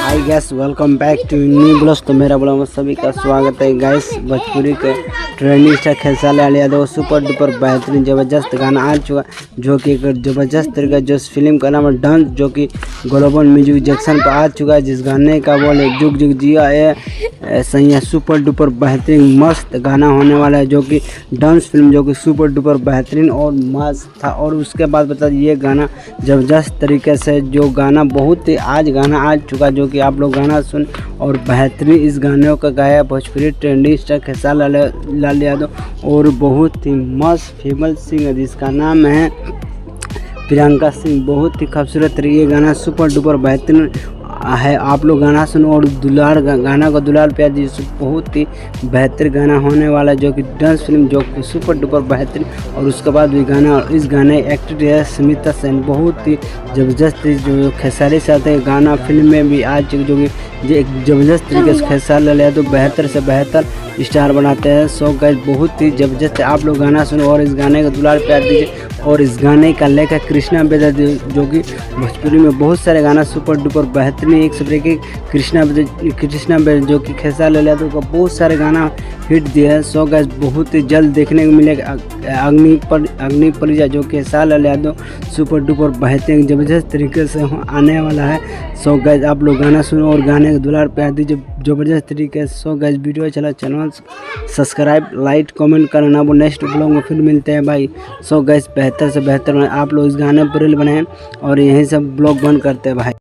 Hi guys, welcome back to new blogs. तो मेरा blog में सभी का स्वागत है गैस। भोजपुरी के trending star Khesari Lal Yadav super duper बेहतरीन ज़बरदस्त गाना आ चुका, जो कि एक ज़बरदस्त तरीका जो फिल्म का नाम है डांस, जो कि ग्लोबल म्यूजिक जंक्शन पर आ चुका है। जिस गाने का बोल है जुग जुग जिया है सही है, सुपर डुपर बेहतरीन मस्त गाना होने वाला है, जो कि डांस फिल्म जो कि सुपर डुपर बेहतरीन और मस्त था। और उसके बाद बता ये गाना ज़बरदस्त तरीके से जो गाना बहुत ही आज गाना आ चुका, जो कि आप लोग गाना सुन और बेहतरीन इस गाने का गाया भोजपुरी ट्रेंडिंग स्टार खेसारी लाल यादव और बहुत ही मस्त फेमस सिंगर जिसका नाम है प्रियंका सिंह। बहुत ही खूबसूरत ये गाना सुपर डुपर बेहतरीन है। आप लोग गाना सुनो और दुलार गाना का दुलार प्यार जी बहुत ही बेहतर गाना होने वाला है, जो कि डांस फिल्म जो कि सुपर डुपर बेहतरीन। और उसके बाद भी गाना और इस गाने एक्टर है स्मिता सेन, बहुत ही ज़बरदस्त जो खेसारी से आते हैं गाना फिल्म में भी आज जो कि एक ज़बरदस्त तरीके से खेसारी लाल यादव बेहतर से बेहतर स्टार बनाते हैं। सो गाइस बहुत ही ज़बरदस्त है। आप लोग गाना सुनो और इस गाने का दुलार प्यार दीजिए। और इस गाने का लेखक कृष्णा बेदर, जो कि भोजपुरी में बहुत सारे गाना सुपर डुपर बेहतरीन एक से एक कृष्णा बेदर जो कि खेसारी लाल यादव का बहुत सारे गाना हिट दिए हैं। सो गाइस बहुत ही जल्द देखने को मिलेगा अग्नि परिजा जो कि खेसारी लाल यादव सुपर डुपर बेहतरीन ज़बरदस्त तरीके से आने वाला है। सो गाइस आप लोग गाना सुनो और गाने का दुलार प्यार दीजिए ज़बरदस्त तरीके से। सो गाइस वीडियो चला चैनल सब्सक्राइब लाइक कमेंट करना वो नेक्स्ट ब्लॉग में फिर मिलते हैं भाई। सो गाइस बेहतर से बेहतर आप लोग इस गाने पर रील बनाएं और यहीं से ब्लॉग बंद करते हैं भाई।